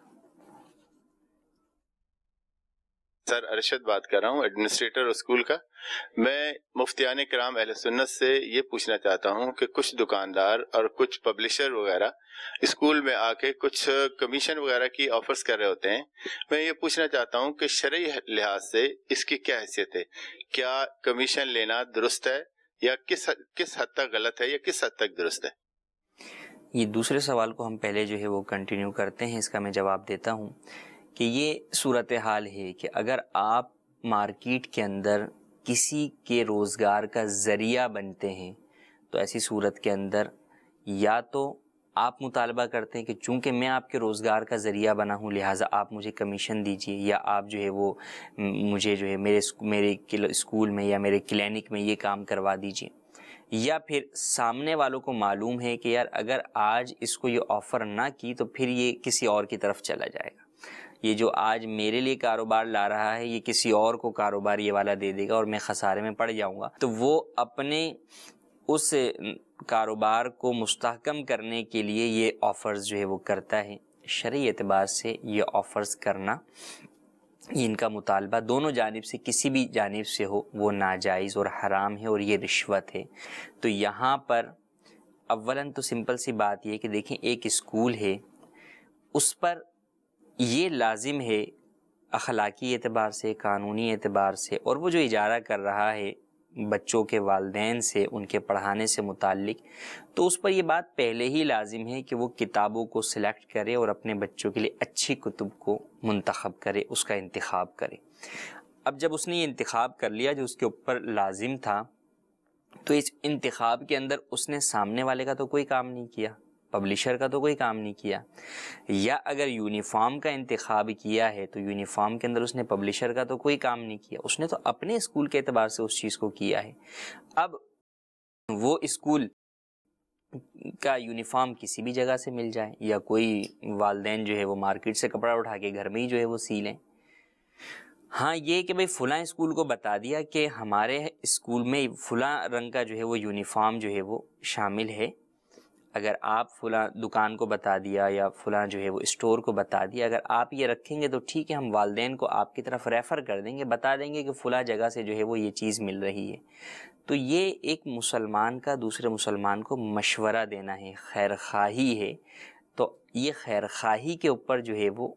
سر ارشد بات کر رہا ہوں، ایڈمنسٹریٹر اسکول کا۔ میں مفتیان کرام اہل سنت سے یہ پوچھنا چاہتا ہوں کہ کچھ دکاندار اور کچھ پبلشر وغیرہ اسکول میں آ کے کچھ کمیشن وغیرہ کی آفرز کر رہے ہوتے ہیں۔ میں یہ پوچھنا چاہتا ہوں کہ شرعی لحاظ سے اس کی کیا حیثیت ہے؟ کیا کمیشن لینا درست ہے یا کس حد تک غلط ہے یا کس حد تک درست ہے؟ یہ دوسرے سوال کو ہم پہلے جو ہے وہ کنٹینیو کرتے ہیں، اس کا میں جواب دیتا ہوں کہ یہ صورتحال ہے کہ اگر آپ مارکیٹ کے اندر کسی کے روزگار کا ذریعہ بنتے ہیں تو ایسی صورت کے اندر یا تو آپ مطالبہ کرتے ہیں کہ چونکہ میں آپ کے روزگار کا ذریعہ بنا ہوں لہٰذا آپ مجھے کمیشن دیجئے، یا آپ جو ہے وہ مجھے جو ہے میرے اسکول میں یا میرے کلینک میں یہ کام کروا دیجئے، یا پھر سامنے والوں کو معلوم ہے کہ یار اگر آج اس کو یہ آفر نہ کی تو پھر یہ کسی اور کی طرف چلا جائے گا، یہ جو آج میرے لیے کاروبار لا رہا ہے یہ کسی اور کو کاروبار یہ والا دے دے گا اور میں خسارے میں پڑ جاؤں گا، تو وہ اپنے اس کاروبار کو مستحکم کرنے کے لیے یہ آفرز جو ہے وہ کرتا ہے۔ شرعی اعتبار سے یہ آفرز کرنا، ان کا مطالبہ دونوں جانب سے کسی بھی جانب سے ہو وہ ناجائز اور حرام ہے اور یہ رشوت ہے۔ تو یہاں پر اولاً تو سمپل سی بات یہ کہ دیکھیں ایک اسکول ہے، اس پر یہ لازم ہے اخلاقی اعتبار سے، قانونی اعتبار سے، اور وہ جو اجارہ کر رہا ہے بچوں کے والدین سے ان کے پڑھانے سے متعلق، تو اس پر یہ بات پہلے ہی لازم ہے کہ وہ کتابوں کو سلیکٹ کرے اور اپنے بچوں کے لیے اچھی کتب کو منتخب کرے، اس کا انتخاب کرے۔ اب جب اس نے یہ انتخاب کر لیا جو اس کے اوپر لازم تھا، تو اس انتخاب کے اندر اس نے سامنے والے کا تو کوئی کام نہیں کیا، پبلشر کا تو کوئی کام نہیں کیا، یا اگر یونیفارم کا انتخاب کیا ہے تو یونیفارم کے اندر اس نے پبلشر کا تو کوئی کام نہیں کیا، اس نے تو اپنے اسکول کے اعتبار سے اس چیز کو کیا ہے۔ اب وہ اسکول کا یونیفارم کسی بھی جگہ سے مل جائے، یا کوئی والدین جو ہے وہ مارکیٹ سے کپڑا اٹھا کے گھر میں ہی جو ہے وہ سی لیں، ہاں یہ کہ بھئی فلاں اسکول کو بتا دیا کہ ہمارے اسکول میں فلاں رنگ کا جو ہے وہ یونیفارم جو ہے وہ شامل ہے، اگر آپ فلاں دکان کو بتا دیا یا فلاں جو ہے وہ اسٹور کو بتا دیا، اگر آپ یہ رکھیں گے تو ٹھیک ہے، ہم والدین کو آپ کی طرف ریفر کر دیں گے، بتا دیں گے کہ فلاں جگہ سے جو ہے وہ یہ چیز مل رہی ہے۔ تو یہ ایک مسلمان کا دوسرے مسلمان کو مشورہ دینا ہے، خیر خواہی ہے، تو یہ خیر خواہی کے اوپر جو ہے وہ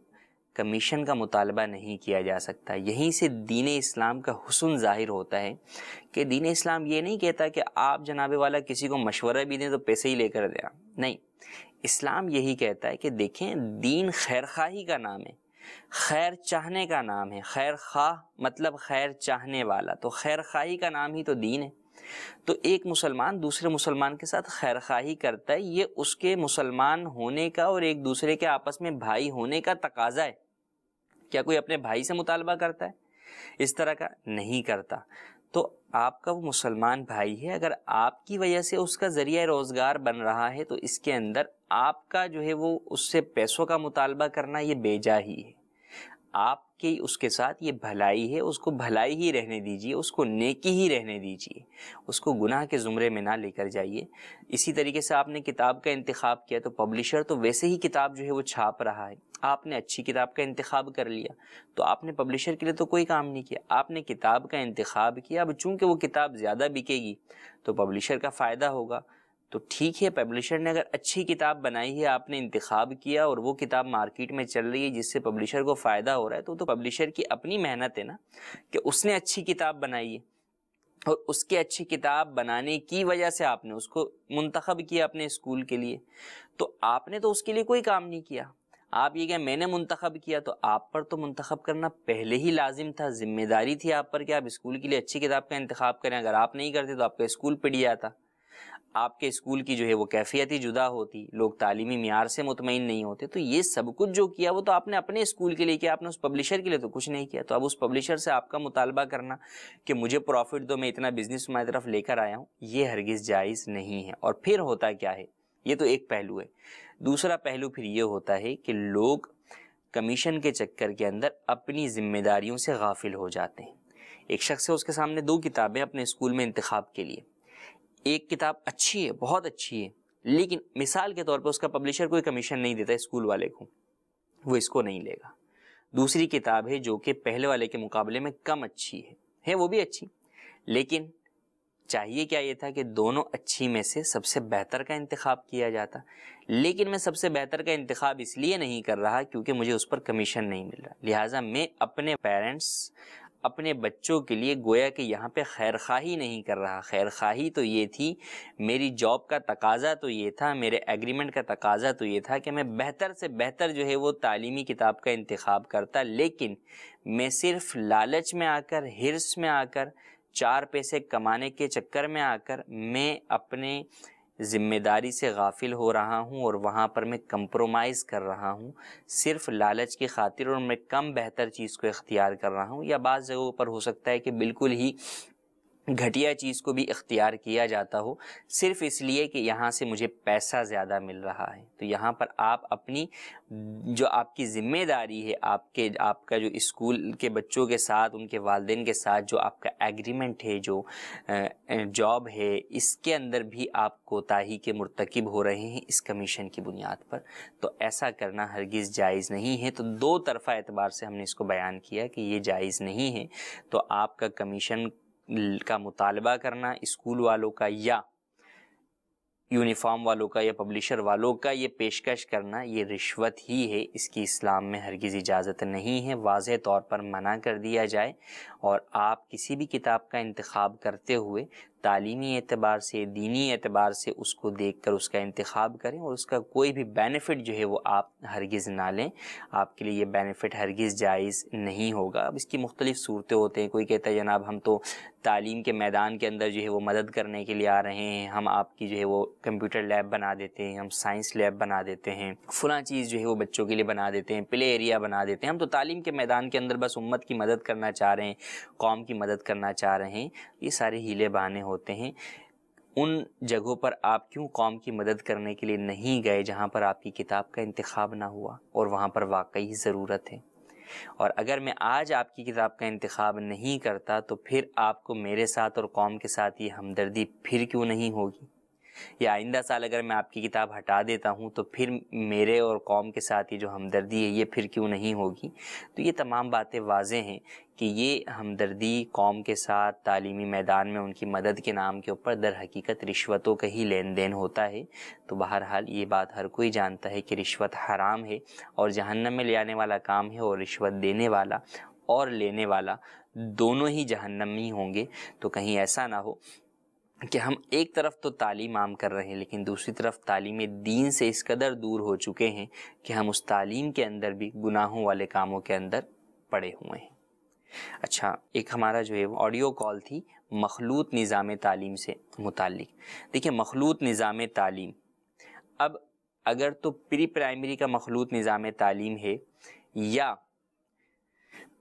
کمیشن کا مطالبہ نہیں کیا جا سکتا۔ یہیں سے دین اسلام کا حسن ظاہر ہوتا ہے کہ دین اسلام یہ نہیں کہتا کہ آپ جناب والا کسی کو مشورہ بھی دیں تو پیسے ہی لے کر دیں، نہیں، اسلام یہی کہتا ہے کہ دیکھیں دین خیر خواہی کا نام ہے، خیر چاہنے کا نام ہے، خیر خواہ مطلب خیر چاہنے والا، تو خیر خواہی کا نام ہی تو دین ہے۔ تو ایک مسلمان دوسرے مسلمان کے ساتھ خیر خواہی کرتا ہے، یہ اس کے مسلمان ہونے کا اور ایک دوسرے کے آپس میں بھائی ہونے کا تقاضا ہے۔ کیا کوئی اپنے بھائی سے مطالبہ کرتا ہے؟ اس طرح کا نہیں کرتا۔ تو آپ کا وہ مسلمان بھائی ہے، اگر آپ کی وجہ سے اس کا ذریعہ روزگار بن رہا ہے تو اس کے اندر آپ کا جو ہے وہ اس سے پیسوں کا مطالبہ کرنا یہ بیجا ہی ہے۔ آپ کی اس کے ساتھ یہ بھلائی ہے، اس کو بھلائی ہی رہنے دیجئے، اس کو نیکی ہی رہنے دیجئے، اس کو گناہ کے زمرے میں نہ لے کر جائیے۔ اسی طریقے سے آپ نے کتاب کا انتخاب کیا تو پبلشر تو ویسے ہی کتاب جو ہے وہ چھاپ رہا ہے، آپ نے اچھی کتاب کا انتخاب کر لیا تو آپ نے پبلشر کے لیے تو کوئی کام نہیں کیا، آپ نے کتاب کا انتخاب کیا۔ اب چونکہ وہ کتاب زیادہ بکے گی تو پبلشر کا فائدہ ہوگا، تو ٹھیک ہے، پبلشر نے اگر اچھی کتاب بنائی ہے، آپ نے انتخاب کیا اور وہ کتاب مارکیٹ میں چل رہی ہے جس سے پبلشر کو فائدہ ہو رہا ہے، تو پبلشر کی اپنی محنت ہے نا کہ اس نے اچھی کتاب بنائی ہے، اور اس کے اچھی کتاب بنانے کی وجہ سے آپ نے اس کو منتخب کیا اپنے اسکول کے لیے، تو آپ نے تو اس کے لیے کوئی کام نہیں کیا۔ آپ یہ کہ میں نے منتخب کیا، تو آپ پر تو منتخب کرنا پہلے ہی لازم تھا، ذمہ داری تھی آپ پر کہ آپ اسکول کے لیے اچھی کتاب کا انتخاب کریں۔ اگر آپ نہیں کرتے تو آپ کا اسکول پڑ جاتا، آپ کے اسکول کی جو ہے وہ کیفیت ہی جدا ہوتی، لوگ تعلیمی معیار سے مطمئن نہیں ہوتے۔ تو یہ سب کچھ جو کیا وہ تو آپ نے اپنے اسکول کے لیے کیا، آپ نے اس پبلشر کے لیے تو کچھ نہیں کیا۔ تو اب اس پبلشر سے آپ کا مطالبہ کرنا کہ مجھے پروفٹ دو، میں اتنا بزنس تمہاری طرف لے کر آیا ہوں، یہ ہرگز جائز نہیں ہے۔ اور پھر ہوتا کیا ہے، یہ تو ایک پہلو ہے، دوسرا پہلو پھر یہ ہوتا ہے کہ لوگ کمیشن کے چکر کے اندر اپنی ذمہ داریوں سے غافل ہو جاتے ہیں۔ ایک شخص ہے، اس کے سامنے 2 کتابیں اپنے اسکول میں انتخاب کے لیے، ایک کتاب اچھی ہے، بہت اچھی ہے، لیکن مثال کے طور پر اس کا پبلشر کوئی کمیشن نہیں دیتا اسکول والے کو، وہ اس کو نہیں لے گا۔ دوسری کتاب ہے جو کہ پہلے والے کے مقابلے میں کم اچھی ہے وہ بھی اچھی، لیکن چاہیے کیا یہ تھا کہ دونوں اچھی میں سے سب سے بہتر کا انتخاب کیا جاتا، لیکن میں سب سے بہتر کا انتخاب اس لیے نہیں کر رہا کیونکہ مجھے اس پر کمیشن نہیں مل رہا، لہٰذا میں اپنے پیرنٹس، اپنے بچوں کے لیے گویا کہ یہاں پہ خیر خواہی نہیں کر رہا۔ خیر خواہی تو یہ تھی، میری جاب کا تقاضا تو یہ تھا، میرے ایگریمنٹ کا تقاضا تو یہ تھا کہ میں بہتر سے بہتر جو ہے وہ تعلیمی کتاب کا انتخاب کرتا، لیکن میں صرف لالچ میں آ کر، ہرس میں آ کر، 4 پیسے کمانے کے چکر میں آ کر میں اپنے ذمہ داری سے غافل ہو رہا ہوں اور وہاں پر میں کمپرومائز کر رہا ہوں صرف لالچ کی خاطر، اور میں کم بہتر چیز کو اختیار کر رہا ہوں، یا بعض جگہوں پر ہو سکتا ہے کہ بالکل ہی گھٹیا چیز کو بھی اختیار کیا جاتا ہو صرف اس لیے کہ یہاں سے مجھے پیسہ زیادہ مل رہا ہے۔ تو یہاں پر آپ اپنی جو آپ کی ذمہ داری ہے، آپ کا جو اسکول کے بچوں کے ساتھ، ان کے والدین کے ساتھ جو آپ کا ایگریمنٹ ہے، جو جاب ہے، اس کے اندر بھی آپ کوتاہی کے مرتکب ہو رہے ہیں اس کمیشن کی بنیاد پر، تو ایسا کرنا ہرگز جائز نہیں ہے۔ تو دو طرفہ اعتبار سے ہم نے اس کو بیان کیا کہ یہ جائز نہیں ہے، تو آپ کا کمیشن کا مطالبہ کرنا اسکول والوں کا یا یونیفارم والوں کا یا پبلشر والوں کا یہ پیشکش کرنا، یہ رشوت ہی ہے، اس کی اسلام میں ہرگز اجازت نہیں ہے، واضح طور پر منع کر دیا جائے۔ اور آپ کسی بھی کتاب کا انتخاب کرتے ہوئے تعلیمی اعتبار سے، دینی اعتبار سے اس کو دیکھ کر اس کا انتخاب کریں، اور اس کا کوئی بھی بینیفٹ جو ہے وہ آپ ہرگز نہ لیں، آپ کے لیے یہ بینیفٹ ہرگز جائز نہیں ہوگا۔ اب اس کی مختلف صورتیں ہوتے ہیں، کوئی کہتا ہے جناب ہم تو تعلیم کے میدان کے اندر جو ہے وہ مدد کرنے کے لیے آ رہے ہیں، ہم آپ کی جو ہے وہ کمپیوٹر لیب بنا دیتے ہیں، ہم سائنس لیب بنا دیتے ہیں، فلاں چیز جو ہے وہ بچوں کے لیے بنا دیتے ہیں، پلے ایریا بنا دیتے ہیں، ہم تو تعلیم کے میدان کے اندر بس امت کی مدد کرنا چاہ رہے ہیں، قوم کی مدد کرنا چاہ رہے ہیں۔ یہ سارے ہیلے بہانے ہوتے ہیں۔ ان جگہوں پر آپ کیوں قوم کی مدد کرنے کے لیے نہیں گئے جہاں پر آپ کی کتاب کا انتخاب نہ ہوا اور وہاں پر واقعی ضرورت ہے؟ اور اگر میں آج آپ کی کتاب کا انتخاب نہیں کرتا تو پھر آپ کو میرے ساتھ اور قوم کے ساتھ یہ ہمدردی پھر کیوں نہیں ہوگی؟ یا آئندہ سال اگر میں آپ کی کتاب ہٹا دیتا ہوں تو پھر میرے اور قوم کے ساتھ یہ جو ہمدردی ہے یہ پھر کیوں نہیں ہوگی؟ تو یہ تمام باتیں واضح ہیں کہ یہ ہمدردی قوم کے ساتھ تعلیمی میدان میں ان کی مدد کے نام کے اوپر در حقیقت رشوتوں کا ہی لین دین ہوتا ہے۔ تو بہرحال یہ بات ہر کوئی جانتا ہے کہ رشوت حرام ہے اور جہنم میں لے آنے والا کام ہے، اور رشوت دینے والا اور لینے والا دونوں ہی جہنمی ہوں گے۔ تو کہیں ایسا نہ ہو کہ ہم ایک طرف تو تعلیم عام کر رہے ہیں لیکن دوسری طرف تعلیم دین سے اس قدر دور ہو چکے ہیں کہ ہم اس تعلیم کے اندر بھی گناہوں والے کاموں کے اندر پڑے ہوئے ہیں۔ اچھا، ایک ہمارا جو ہے آڈیو کال تھی مخلوط نظام تعلیم سے متعلق۔ دیکھیں، مخلوط نظام تعلیم، اب اگر تو پری پرائمری کا مخلوط نظام تعلیم ہے یا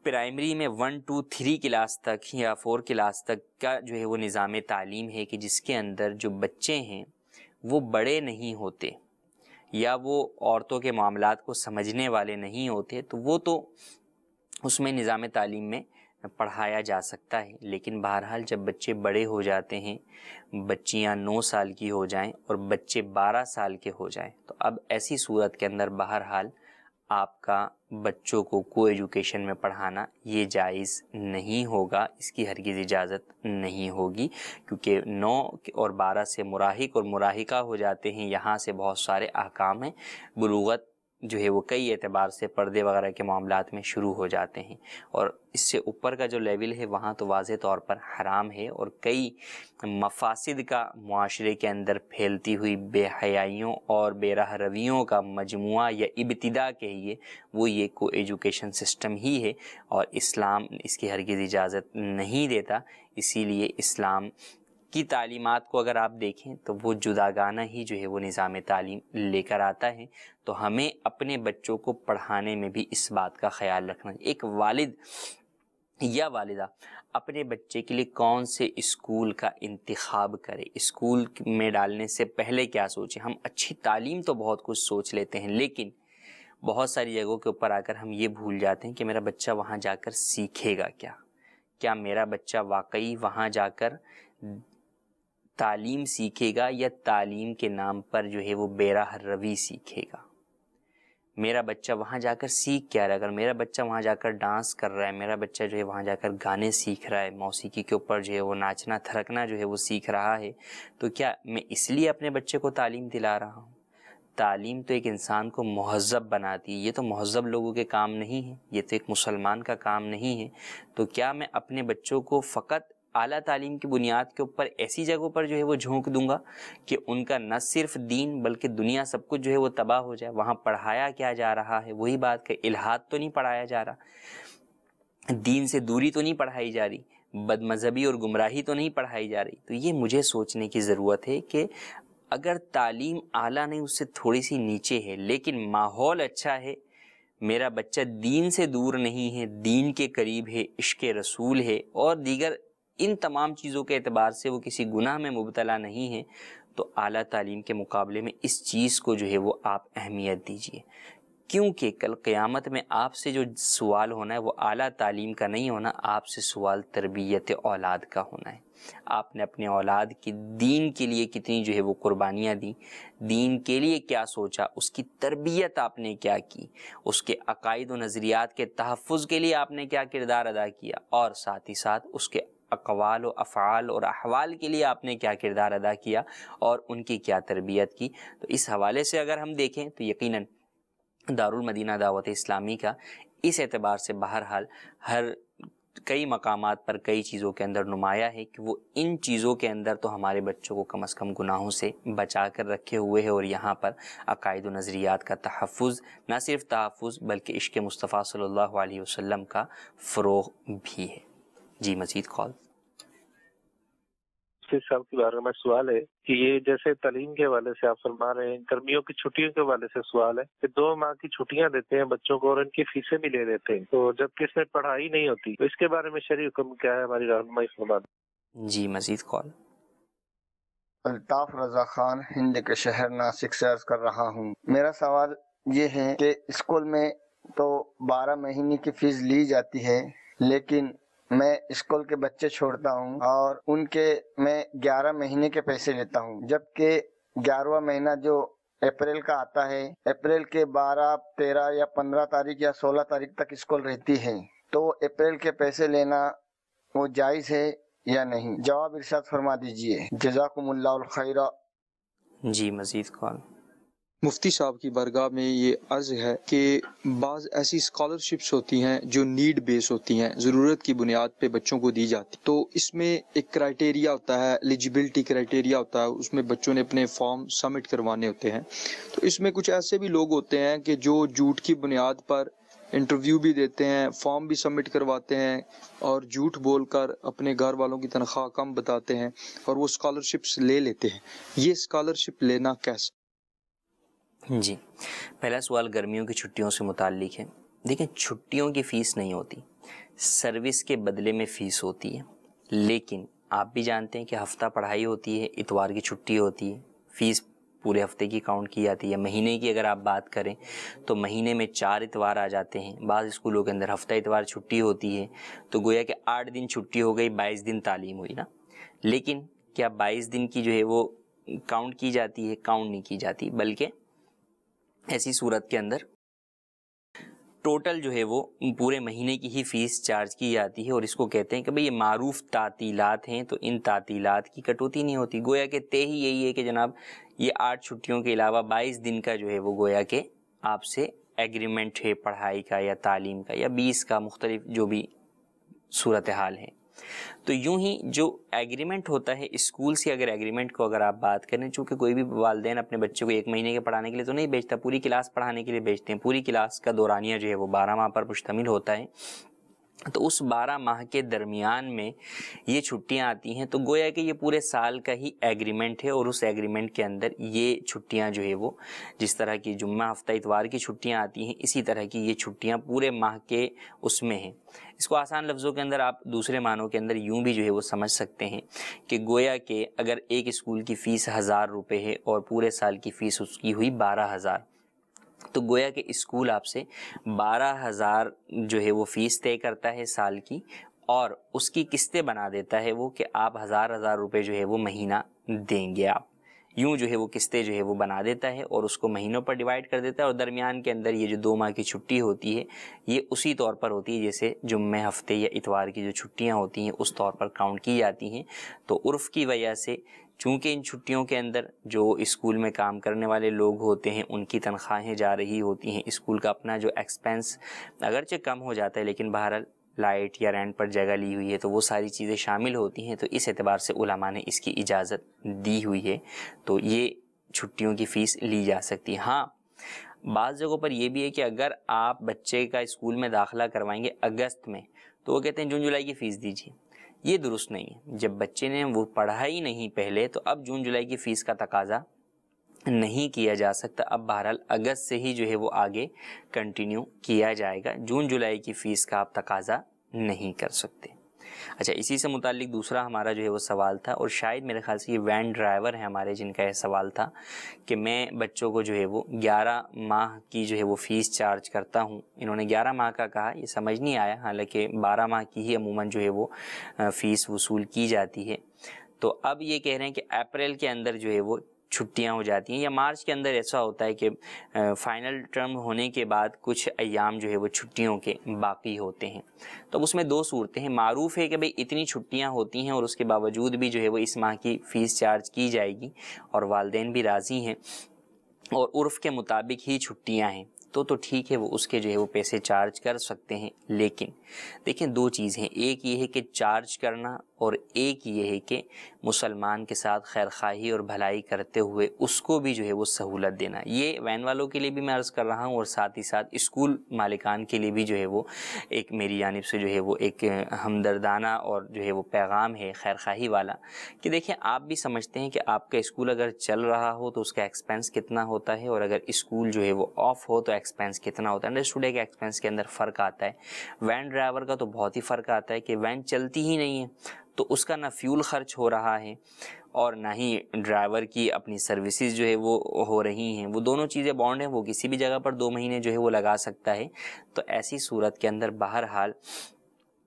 پرائمری میں 1 2 3 کلاس تک یا 4 کلاس تک کا جو ہے وہ نظام تعلیم ہے کہ جس کے اندر جو بچے ہیں وہ بڑے نہیں ہوتے یا وہ عورتوں کے معاملات کو سمجھنے والے نہیں ہوتے، تو وہ تو اس میں نظام تعلیم میں پڑھایا جا سکتا ہے، لیکن بہرحال جب بچے بڑے ہو جاتے ہیں، بچیاں 9 سال کی ہو جائیں اور بچے 12 سال کے ہو جائیں، تو اب ایسی صورت کے اندر بہرحال آپ کا بچوں کو کو ایجوکیشن میں پڑھانا یہ جائز نہیں ہوگا، اس کی ہرگز اجازت نہیں ہوگی، کیونکہ 9 اور 12 سے مراہق اور مراہقہ ہو جاتے ہیں، یہاں سے بہت سارے احکام ہیں، بلوغت جو ہے وہ کئی اعتبار سے پردے وغیرہ کے معاملات میں شروع ہو جاتے ہیں، اور اس سے اوپر کا جو لیول ہے وہاں تو واضح طور پر حرام ہے، اور کئی مفاسد کا معاشرے کے اندر پھیلتی ہوئی بے حیائیوں اور بے راہ رویوں کا مجموعہ یا ابتدا کہیے، وہ یہ کو ایجوکیشن سسٹم ہی ہے، اور اسلام اس کی ہرگز اجازت نہیں دیتا۔ اسی لیے اسلام کی تعلیمات کو اگر آپ دیکھیں تو وہ جداگانہ ہی جو ہے وہ نظام تعلیم لے کر آتا ہے، تو ہمیں اپنے بچوں کو پڑھانے میں بھی اس بات کا خیال رکھنا ہے۔ ایک والد یا والدہ اپنے بچے کے لیے کون سے اسکول کا انتخاب کرے، اسکول میں ڈالنے سے پہلے کیا سوچیں؟ ہم اچھی تعلیم تو بہت کچھ سوچ لیتے ہیں، لیکن بہت ساری جگہوں کے اوپر آ کر ہم یہ بھول جاتے ہیں کہ میرا بچہ وہاں جا کر سیکھے گا کیا میرا بچہ واقعی وہاں جا کر تعلیم سیکھے گا یا تعلیم کے نام پر جو ہے وہ بے راہ روی سیکھے گا؟ میرا بچہ وہاں جا کر سیکھ کیا رہا ہے. اگر میرا بچہ وہاں جا کر ڈانس کر رہا ہے, میرا بچہ جو ہے وہاں جا کر گانے سیکھ رہا ہے, موسیقی کے اوپر جو ہے وہ ناچنا تھرکنا جو ہے وہ سیکھ رہا ہے, تو کیا میں اس لیے اپنے بچے کو تعلیم دلا رہا ہوں؟ تعلیم تو ایک انسان کو مہذب بناتی ہے. یہ تو مہذب لوگوں کے کام نہیں ہے, یہ تو ایک مسلمان کا کام نہیں ہے. تو کیا میں اپنے بچوں کو فقط اعلیٰ تعلیم کی بنیاد کے اوپر ایسی جگہوں پر جو ہے وہ جھونک دوں گا کہ ان کا نہ صرف دین بلکہ دنیا سب کچھ جو ہے وہ تباہ ہو جائے؟ وہاں پڑھایا کیا جا رہا ہے؟ وہی بات کہ الحاد تو نہیں پڑھایا جا رہا, دین سے دوری تو نہیں پڑھائی جا رہی, بد مذہبی اور گمراہی تو نہیں پڑھائی جا رہی. تو یہ مجھے سوچنے کی ضرورت ہے کہ اگر تعلیم اعلیٰ نہیں, اس سے تھوڑی سی نیچے ہے, لیکن ماحول اچھا ہے, میرا بچہ دین سے دور نہیں ہے, دین کے قریب ہے, عشق رسول ہے, اور دیگر ان تمام چیزوں کے اعتبار سے وہ کسی گناہ میں مبتلا نہیں ہے, تو اعلیٰ تعلیم کے مقابلے میں اس چیز کو جو ہے وہ آپ اہمیت دیجیے. کیونکہ کل قیامت میں آپ سے جو سوال ہونا ہے وہ اعلیٰ تعلیم کا نہیں ہونا, آپ سے سوال تربیت اولاد کا ہونا ہے. آپ نے اپنے اولاد کی دین کے لیے کتنی جو ہے وہ قربانیاں دیں, دین کے لیے کیا سوچا, اس کی تربیت آپ نے کیا کی, اس کے عقائد و نظریات کے تحفظ کے لیے آپ نے کیا کردار ادا کیا, اور ساتھ ہی ساتھ اس کے اقوال و افعال اور احوال کے لیے آپ نے کیا کردار ادا کیا اور ان کی کیا تربیت کی. تو اس حوالے سے اگر ہم دیکھیں تو یقیناً دارالمدینہ دعوت اسلامی کا اس اعتبار سے بہرحال ہر کئی مقامات پر کئی چیزوں کے اندر نمایاں ہے کہ وہ ان چیزوں کے اندر تو ہمارے بچوں کو کم از کم گناہوں سے بچا کر رکھے ہوئے ہے, اور یہاں پر عقائد و نظریات کا تحفظ, نہ صرف تحفظ بلکہ عشق مصطفیٰ صلی اللہ علیہ وسلم کا فروغ بھی ہے. جی مزید کال. صاحب کے بارے میں سوال ہے کہ یہ جیسے تعلیم کے حوالے سے آپ فرما رہے ہیں, گرمیوں کی چھٹیوں کے حوالے سے سوال ہے کہ 2 ماہ کی چھٹیاں دیتے ہیں بچوں کو اور ان کی فیسیں بھی لے لیتے ہیں, تو جبکہ اس میں پڑھائی نہیں ہوتی, تو اس کے بارے میں شرعی حکم کیا ہے؟ ہماری رہنمائی فرما دیں. جی مزید کال. الطاف رضا خان, ہند کے شہر ناسک سے عرض کر رہا ہوں. میرا سوال یہ ہے کہ اسکول میں تو 12 مہینے کی فیس لی جاتی ہے, لیکن میں اسکول کے بچے چھوڑتا ہوں اور ان کے میں 11 مہینے کے پیسے لیتا ہوں, جبکہ 11واں مہینہ جو اپریل کا آتا ہے, اپریل کے 12, 13 یا 15 تاریخ یا 16 تاریخ تک اسکول رہتی ہے, تو اپریل کے پیسے لینا وہ جائز ہے یا نہیں؟ جواب ارشاد فرما دیجئے. جزاکم اللہ الخیر. جی مزید کال. مفتی صاحب کی بارگاہ میں یہ عرض ہے کہ بعض ایسی اسکالرشپس ہوتی ہیں جو نیڈ بیس ہوتی ہیں, ضرورت کی بنیاد پہ بچوں کو دی جاتی, تو اس میں ایک کرائٹیریا ہوتا ہے, ایلیجیبلٹی کرائٹیریا ہوتا ہے, اس میں بچوں نے اپنے فارم سبمٹ کروانے ہوتے ہیں. تو اس میں کچھ ایسے بھی لوگ ہوتے ہیں کہ جو جھوٹ کی بنیاد پر انٹرویو بھی دیتے ہیں, فارم بھی سبمٹ کرواتے ہیں, اور جھوٹ بول کر اپنے گھر والوں کی تنخواہ کم بتاتے ہیں اور وہ اسکالرشپس لے لیتے ہیں. یہ اسکالرشپ لینا کیسا؟ جی, پہلا سوال گرمیوں کی چھٹیوں سے متعلق ہے. دیکھیں, چھٹیوں کی فیس نہیں ہوتی, سروس کے بدلے میں فیس ہوتی ہے. لیکن آپ بھی جانتے ہیں کہ ہفتہ پڑھائی ہوتی ہے, اتوار کی چھٹی ہوتی ہے, فیس پورے ہفتے کی کاؤنٹ کی جاتی ہے. مہینے کی اگر آپ بات کریں تو مہینے میں 4 اتوار آ جاتے ہیں. بعض اسکولوں کے اندر ہفتہ اتوار چھٹی ہوتی ہے, تو گویا کہ 8 دن چھٹی ہو گئی, 22 دن تعلیم ہوئی نا. لیکن کیا 22 دن کی جو ہے وہ کاؤنٹ کی جاتی ہے؟ کاؤنٹ نہیں کی جاتی, بلکہ ایسی صورت کے اندر ٹوٹل جو ہے وہ پورے مہینے کی ہی فیس چارج کی جاتی ہے, اور اس کو کہتے ہیں کہ بھئی یہ معروف تعطیلات ہیں, تو ان تعطیلات کی کٹوتی نہیں ہوتی. گویا کہ طے ہی یہی ہے کہ جناب یہ 8 چھٹیوں کے علاوہ 22 دن کا جو ہے وہ گویا کہ آپ سے ایگریمنٹ ہے پڑھائی کا یا تعلیم کا, یا 20 کا, مختلف جو بھی صورتحال ہے. تو یوں ہی جو ایگریمنٹ ہوتا ہے اسکول سے, اگر ایگریمنٹ کو اگر آپ بات کریں, چونکہ کوئی بھی والدین اپنے بچے کو 1 مہینے کے پڑھانے کے لیے تو نہیں بیچتا, پوری کلاس پڑھانے کے لیے بیچتے ہیں. پوری کلاس کا دورانیہ جو ہے وہ 12 ماہ پر مشتمل ہوتا ہے. تو اس 12 ماہ کے درمیان میں یہ چھٹیاں آتی ہیں, تو گویا کہ یہ پورے سال کا ہی ایگریمنٹ ہے, اور اس ایگریمنٹ کے اندر یہ چھٹیاں جو ہے وہ جس طرح کی جمعہ ہفتہ اتوار کی چھٹیاں آتی ہیں, اسی طرح کی یہ چھٹیاں پورے ماہ کے اس میں ہیں. اس کو آسان لفظوں کے اندر آپ دوسرے معنوں کے اندر یوں بھی جو ہے وہ سمجھ سکتے ہیں کہ گویا کہ اگر ایک اسکول کی فیس 1000 روپے ہے اور پورے سال کی فیس اس کی ہوئی 12000, تو گویا کہ اسکول آپ سے 12000 جو ہے وہ فیس طے کرتا ہے سال کی, اور اس کی قسطیں بنا دیتا ہے وہ کہ آپ 1000 روپے جو ہے وہ مہینہ دیں گے آپ. یوں جو ہے وہ قسطیں جو ہے وہ بنا دیتا ہے اور اس کو مہینوں پر ڈیوائڈ کر دیتا ہے، اور درمیان کے اندر یہ جو 2 ماہ کی چھٹی ہوتی ہے یہ اسی طور پر ہوتی ہے جیسے جمعے، ہفتے یا اتوار کی جو چھٹیاں ہوتی ہیں اس طور پر کاؤنٹ کی جاتی ہیں۔ تو عرف کی وجہ سے چونکہ ان چھٹیوں کے اندر جو اسکول میں کام کرنے والے لوگ ہوتے ہیں ان کی تنخواہیں جا رہی ہوتی ہیں، اسکول کا اپنا جو ایکسپینس اگرچہ کم ہو جاتا ہے لیکن بہرحال لائٹ یا رینٹ پر جگہ لی ہوئی ہے تو وہ ساری چیزیں شامل ہوتی ہیں، تو اس اعتبار سے علماء نے اس کی اجازت دی ہوئی ہے، تو یہ چھٹیوں کی فیس لی جا سکتی ہے۔ ہاں بعض جگہوں پر یہ بھی ہے کہ اگر آپ بچے کا اسکول میں داخلہ کروائیں گے اگست میں تو وہ کہتے ہیں جون جولائی کی فیس دیجیے، یہ درست نہیں ہے۔ جب بچے نے وہ پڑھا ہی نہیں پہلے تو اب جون جولائی کی فیس کا تقاضا نہیں کیا جا سکتا، اب بہرحال اگست سے ہی جو ہے وہ آگے کنٹینیو کیا جائے گا، جون جولائی کی فیس کا آپ تقاضا نہیں کر سکتے۔ اچھا، اسی سے متعلق دوسرا ہمارا جو ہے وہ سوال تھا، اور شاید میرے خیال سے یہ وین ڈرائیور ہیں ہمارے جن کا یہ سوال تھا کہ میں بچوں کو جو ہے وہ 11 ماہ کی جو ہے وہ فیس چارج کرتا ہوں۔ انہوں نے 11 ماہ کا کہا، یہ سمجھ نہیں آیا، حالانکہ 12 ماہ کی ہی عموماً جو ہے وہ فیس وصول کی جاتی ہے۔ تو اب یہ کہہ رہے ہیں کہ اپریل کے اندر جو ہے وہ چھٹیاں ہو جاتی ہیں، یا مارچ کے اندر ایسا ہوتا ہے کہ فائنل ٹرم ہونے کے بعد کچھ ایام جو ہے وہ چھٹیوں کے باقی ہوتے ہیں۔ تو اس میں 2 صورتیں ہیں، معروف ہے کہ بھئی اتنی چھٹیاں ہوتی ہیں اور اس کے باوجود بھی جو ہے وہ اس ماہ کی فیس چارج کی جائے گی اور والدین بھی راضی ہیں اور عرف کے مطابق ہی چھٹیاں ہیں، تو ٹھیک ہے، وہ اس کے جو ہے وہ پیسے چارج کر سکتے ہیں۔ لیکن دیکھیں 2 چیز ہیں، ایک یہ ہے کہ چارج کرنا اور ایک یہ ہے کہ مسلمان کے ساتھ خیر خواہی اور بھلائی کرتے ہوئے اس کو بھی جو ہے وہ سہولت دینا۔ یہ وین والوں کے لیے بھی میں عرض کر رہا ہوں اور ساتھ ہی ساتھ اسکول مالکان کے لیے بھی جو ہے وہ ایک میری جانب سے جو ہے وہ ایک ہمدردانہ اور جو ہے وہ پیغام ہے خیر خواہی والا کہ دیکھیں آپ بھی سمجھتے ہیں کہ آپ کا اسکول اگر چل رہا ہو تو اس کا ایکسپینس کتنا ہوتا ہے، اور اگر اسکول جو ہے وہ آف ہو تو ایکسپینس کتنا ہوتا ہے۔ انڈرسٹوڈ ہے کہ ایکسپینس کے اندر فرق آتا ہے، وین ڈرائیور کا تو بہت ہی فرق آتا ہے کہ وین چلتی ہی نہیں ہے تو اس کا نہ فیول خرچ ہو رہا ہے اور نہ ہی ڈرائیور کی اپنی سروسز جو ہے وہ ہو رہی ہیں، وہ دونوں چیزیں بانڈ ہیں، وہ کسی بھی جگہ پر 2 مہینے جو ہے وہ لگا سکتا ہے۔ تو ایسی صورت کے اندر بہرحال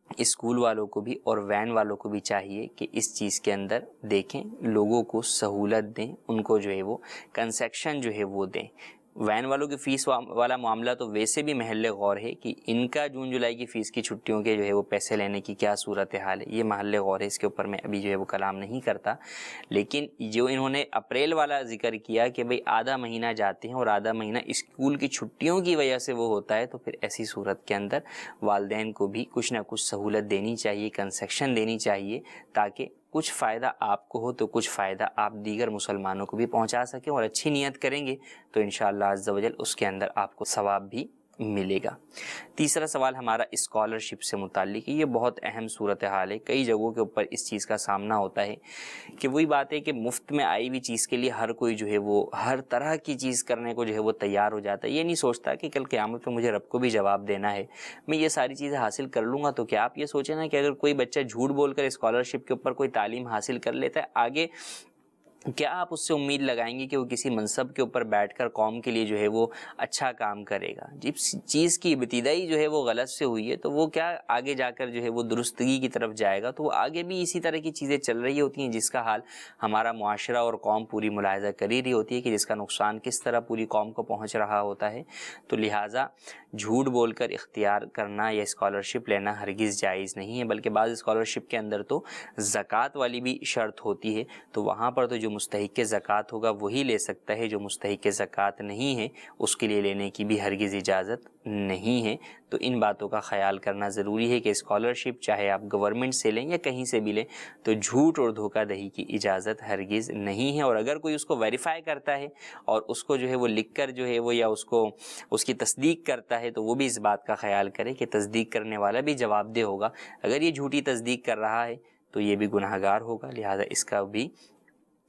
اسکول والوں کو بھی اور وین والوں کو بھی چاہیے کہ اس چیز کے اندر دیکھیں، لوگوں کو سہولت دیں، ان کو جو ہے وہ کنسیشن جو ہے وہ دیں۔ وین والوں کی فیس والا معاملہ تو ویسے بھی محل غور ہے کہ ان کا جون جولائی کی فیس کی چھٹیوں کے جو ہے وہ پیسے لینے کی کیا صورتحال ہے، یہ محل غور ہے، اس کے اوپر میں ابھی جو ہے وہ کلام نہیں کرتا۔ لیکن جو انہوں نے اپریل والا ذکر کیا کہ بھئی آدھا مہینہ جاتے ہیں اور آدھا مہینہ اسکول کی چھٹیوں کی وجہ سے وہ ہوتا ہے، تو پھر ایسی صورت کے اندر والدین کو بھی کچھ نہ کچھ سہولت دینی چاہیے، کنسیشن دینی چاہیے، تاکہ کچھ فائدہ آپ کو ہو تو کچھ فائدہ آپ دیگر مسلمانوں کو بھی پہنچا سکیں، اور اچھی نیت کریں گے تو انشاءاللہ عز و جل اس کے اندر آپ کو ثواب بھی ملے گا۔ تیسرا سوال ہمارا اسکالرشپ سے متعلق ہے، یہ بہت اہم صورتحال ہے، کئی جگہوں کے اوپر اس چیز کا سامنا ہوتا ہے کہ وہی بات ہے کہ مفت میں آئی ہوئی چیز کے لیے ہر کوئی جو ہے وہ ہر طرح کی چیز کرنے کو جو ہے وہ تیار ہو جاتا ہے، یہ نہیں سوچتا کہ کل قیامت میں مجھے رب کو بھی جواب دینا ہے، میں یہ ساری چیزیں حاصل کر لوں گا تو کیا آپ یہ سوچیں نا کہ اگر کوئی بچہ جھوٹ بول کر اسکالرشپ کے اوپر کوئی تعلیم حاصل کر لیتا ہے، آگے کیا آپ اس سے امید لگائیں گے کہ وہ کسی منصب کے اوپر بیٹھ کر قوم کے لیے جو ہے وہ اچھا کام کرے گا؟ جس چیز کی ابتدائی جو ہے وہ غلط سے ہوئی ہے تو وہ کیا آگے جا کر جو ہے وہ درستگی کی طرف جائے گا؟ تو وہ آگے بھی اسی طرح کی چیزیں چل رہی ہوتی ہیں جس کا حال ہمارا معاشرہ اور قوم پوری ملاحظہ کر ہی رہی ہوتی ہے کہ جس کا نقصان کس طرح پوری قوم کو پہنچ رہا ہوتا ہے۔ تو لہٰذا جھوٹ بول کر اختیار کرنا یا اسکالرشپ لینا ہرگز جائز نہیں ہے، بلکہ بعض اسکالرشپ کے اندر تو زکوٰۃ والی بھی شرط ہوتی ہے، تو وہاں پر تو جو مستحق زکوٰۃ ہوگا وہی لے سکتا ہے، جو مستحق زکوٰۃ نہیں ہے اس کے لیے لینے کی بھی ہرگز اجازت نہیں ہے۔ تو ان باتوں کا خیال کرنا ضروری ہے کہ اسکالرشپ چاہے آپ گورنمنٹ سے لیں یا کہیں سے بھی لیں تو جھوٹ اور دھوکہ دہی کی اجازت ہرگز نہیں ہے، اور اگر کوئی اس کو ویریفائی کرتا ہے اور اس کو جو ہے وہ لکھ کر جو ہے وہ یا اس کی تصدیق کرتا ہے تو وہ بھی اس بات کا خیال کرے کہ تصدیق کرنے والا بھی جواب دہ ہوگا، اگر یہ جھوٹی تصدیق کر رہا ہے تو یہ بھی گناہ گار ہوگا، لہذا اس کا بھی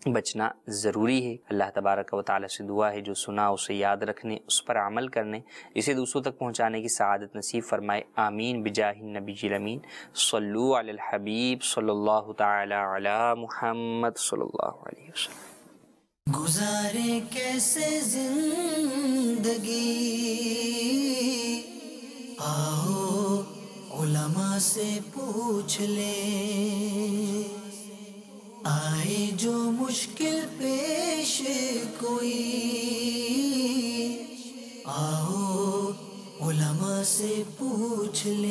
بچنا ضروری ہے۔ اللہ تبارک و تعالی سے دعا ہے جو سنا اسے یاد رکھنے، اس پر عمل کرنے، اسے دوسروں تک پہنچانے کی سعادت نصیب فرمائے، آمین بجاہ النبی الامین۔ صلو علی الحبیب صلی اللہ تعالی علی محمد صلی اللہ علیہ وسلم۔ گزارے کیسے زندگی، آؤ علماء سے پوچھ لیں، آئے جو مشکل پیش کوئی، آؤ علماء سے پوچھ لیں